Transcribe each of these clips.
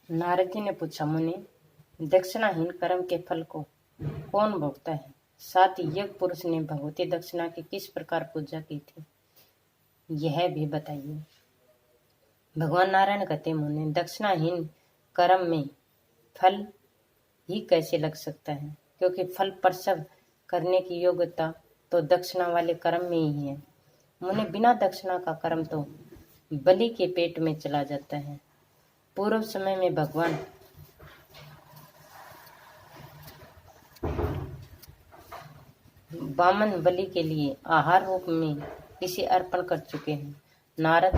नारद जी ने पूछा, मुनि, दक्षिणाहीन कर्म के फल को कौन भोगता है? साथ ही यज्ञ पुरुष ने भगवती दक्षिणा की किस प्रकार पूजा की थी, यह भी बताइए। भगवान नारायण कहते, मुनि, दक्षिणाहीन कर्म में फल ही कैसे लग सकता है, क्योंकि फल प्रसव करने की योग्यता तो दक्षिणा वाले कर्म में ही है। मुनि, बिना दक्षिणा का कर्म तो बलि के पेट में चला जाता है। पूर्व समय में भगवान वामन बलि के लिए आहार रूप में इसे अर्पण कर चुके हैं। नारद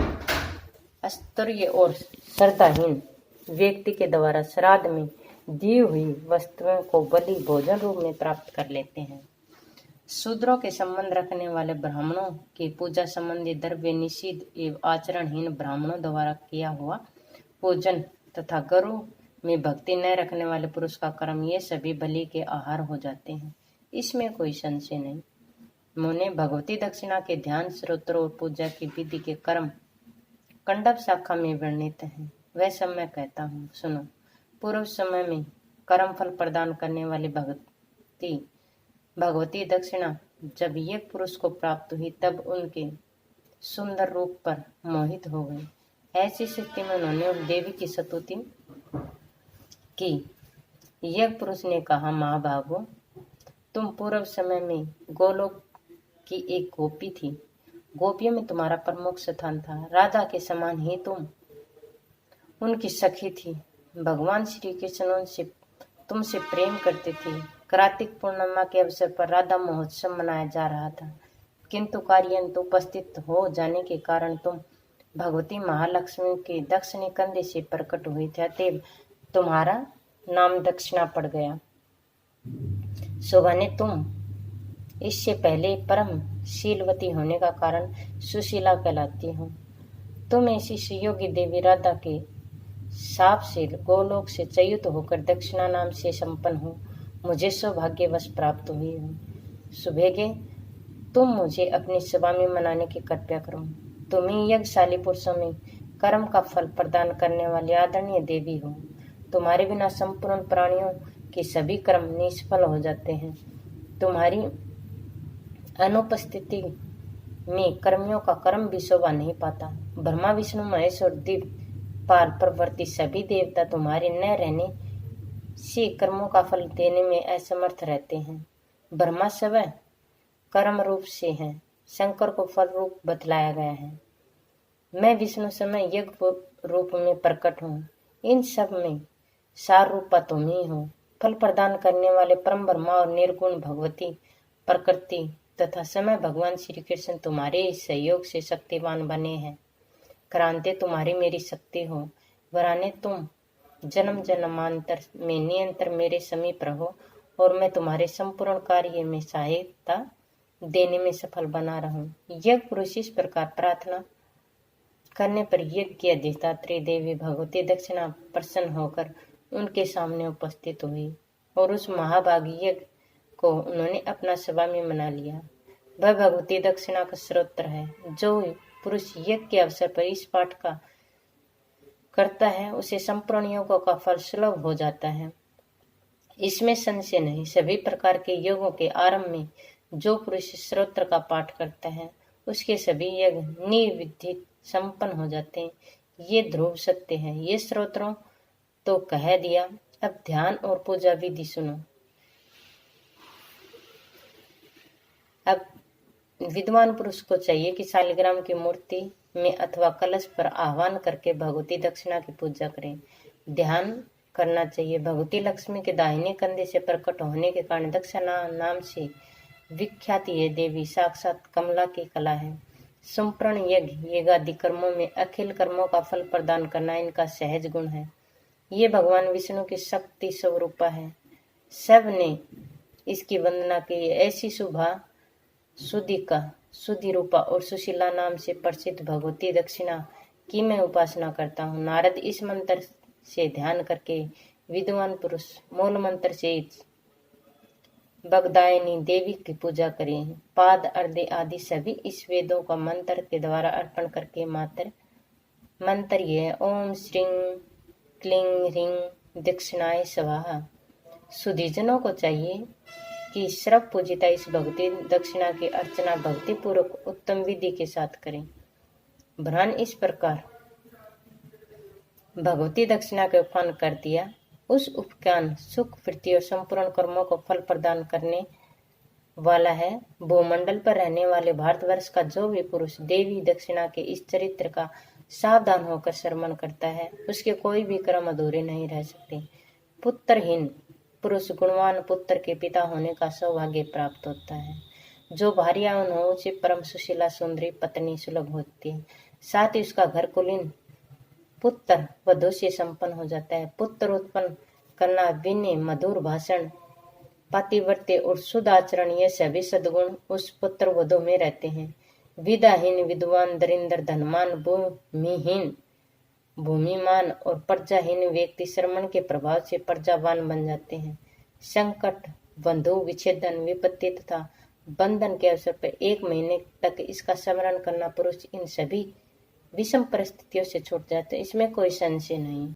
अस्त्रीय और श्रद्धाहीन व्यक्ति के द्वारा श्राद्ध में दी हुई वस्तुओं को बलि भोजन रूप में प्राप्त कर लेते हैं। शूद्रों के संबंध रखने वाले ब्राह्मणों की पूजा संबंधी द्रव्य निषिद्ध एवं आचरणहीन ब्राह्मणों द्वारा किया हुआ पूजन तथा गुरु में भक्ति न रखने वाले पुरुष का कर्म, ये सभी बलि के आहार हो जाते हैं। इसमें कोई संशय नहीं। मुने, भगवती दक्षिणा के ध्यान, स्त्रोत्र और पूजा की विधि के कर्म कंडप शाखा में वर्णित है। वह सब मैं कहता हूँ, सुनो। पूर्व समय में कर्म फल प्रदान करने वाली भगवती दक्षिणा जब ये पुरुष को प्राप्त हुई, तब उनके सुंदर रूप पर मोहित हो गई। ऐसी स्थिति में उन्होंने उस देवी की स्तुति की। यह पुरुष ने कहा, महाभागो, तुम पूर्व समय में गोलोक की एक गोपी थी। गोपियों में तुम्हारा प्रमुख स्थान था। राधा के समान ही तुम उनकी सखी थी। भगवान श्री कृष्ण तुमसे प्रेम करते थे। कार्तिक पूर्णिमा के अवसर पर राधा महोत्सव मनाया जा रहा था, किंतु कार्यंत उपस्थित हो जाने के कारण तुम भगवती महालक्ष्मी के दक्षिणी कंधे से प्रकट हुए थे, अतएव तुम्हारा नाम दक्षिणा पड़ गया। शोभा ने तुम इससे पहले परम शीलवती होने का कारण सुशीला कहलाती हो। तुम ऐसी सुयोगी देवी राधा के साप से गोलोक से च्युत होकर दक्षिणा नाम से संपन्न हो मुझे सौभाग्यवश प्राप्त हुई हो। सुभेगे, तुम मुझे अपनी सभा में मनाने की कृपया करो। तुम ही यज्ञशाली पुरुषों में कर्म का फल प्रदान करने वाली आदरणीय देवी हो। तुम्हारे बिना संपूर्ण प्राणियों के सभी कर्म निष्फल हो जाते हैं। तुम्हारी अनुपस्थिति में कर्मियों का कर्म भी शोभा नहीं पाता। ब्रह्मा, विष्णु, महेश और दिव्य पाल प्रवर्ती सभी देवता तुम्हारे न रहने से कर्मों का फल देने में असमर्थ रहते हैं। ब्रह्मा स्वयं कर्म रूप से हैं, शंकर को फल रूप बतलाया गया है। मैं विष्णु समय यज्ञ रूप में प्रकट हूँ। इन सब में सार रूपा तुम ही हो। फल प्रदान करने वाले परम ब्रह्मा और निर्गुण भगवती प्रकृति तथा समय भगवान श्री कृष्ण तुम्हारे सहयोग से शक्तिवान बने हैं। क्रांति तुम्हारी मेरी शक्ति हो। वराने तुम जन्म जन्मांतर में निरंतर मेरे समीप रहो और मैं तुम्हारे संपूर्ण कार्य में सहायता देने में सफल बना रहूं। यज्ञ पुरुष इस प्रकार प्रार्थना करने पर यज्ञ की अधिष्ठात्री देवी भगवती दक्षिणा प्रसन्न होकर उनके सामने उपस्थित हुई और उस महाभागी यज्ञ को उन्होंने अपना सभा में मना लिया। वह भगवती दक्षिणा का स्रोत्र है। जो पुरुष यज्ञ के अवसर पर इस पाठ का करता है, उसे संपूर्ण योगों का फल सुलभ हो जाता है। इसमें संशय नहीं। सभी प्रकार के योगों के आरंभ में जो पुरुष स्रोत्र का पाठ करता है, उसके सभी यज्ञ निर्विघ्न संपन्न हो जाते हैं। ये ध्रुव सत्य है। ये स्रोत्रों तो कह दिया। अब ध्यान और पूजा विधि सुनो। अब विद्वान पुरुष को चाहिए कि शालिग्राम की मूर्ति में अथवा कलश पर आह्वान करके भगवती दक्षिणा की पूजा करें। ध्यान करना चाहिए। भगवती लक्ष्मी के दाहिने कंधे से प्रकट होने के कारण दक्षिणा नाम से विख्यात ये देवी साक्षात कमला की कला है। संपूर्ण यज्ञ यज्ञादि कर्मों में अखिल कर्मों का फल प्रदान करना इनका सहज गुण है। ये भगवान विष्णु की शक्ति स्वरूपा है। सब ने इसकी वंदना की। ऐसी शुभा सुधिका, सुधिरूपा और सुशीला नाम से प्रसिद्ध भगवती दक्षिणा की मैं उपासना करता हूँ। नारद इस मंत्र से ध्यान करके विद्वान पुरुष मूल मंत्र से बगदायनी देवी की पूजा करें। पाद अर्धे आदि सभी इस वेदों का मंत्र के द्वारा अर्पण करके मंत्र ये है। ओम श्री क्लीं ह्रीं दक्षिणाय स्वाहा। सुधीजनों को चाहिए कि श्रव पूजिता इस भक्ति दक्षिणा की अर्चना भक्ति पूर्वक उत्तम विधि के साथ करें। ब्रह्मण इस प्रकार भगवती दक्षिणा के उपमान कर दिया। उस उपज्ञान सुख वृत्ति और संपूर्ण कर्मों को फल प्रदान करने वाला है। भूमंडल पर रहने वाले भारतवर्ष का जो भी पुरुष देवी दक्षिणा के इस चरित्र का सावधान होकर श्रवण करता है, उसके कोई भी कर्म अधूरे नहीं रह सकते। पुत्रहीन पुरुष गुणवान पुत्र के पिता होने का सौभाग्य प्राप्त होता है। जो भार्यावन हो उसे परम सुशीला सुंदरी पत्नी सुलभ होती है। साथ ही उसका घर कुलीन पुत्र वधु से संपन्न हो जाता है। पुत्र उत्पन्न करना, विनय, मधुर भाषण, पातिव्रत्य और शुद्ध आचरण, ये सभी सद्गुण उस पुत्र वधु में रहते हैं। विद्याहीन विद्वान, दरिद्र धनवान, भूमिहीन भूमिमान और प्रजाहीन व्यक्ति श्रवण के प्रभाव से प्रजावान बन जाते हैं। संकट, बंधु विच्छेदन, विपत्ति तथा बंधन के अवसर पर 1 महीने तक इसका स्मरण करना पुरुष इन सभी विषम परिस्थितियों से छूट जाते हैं। इसमें कोई संशय नहीं।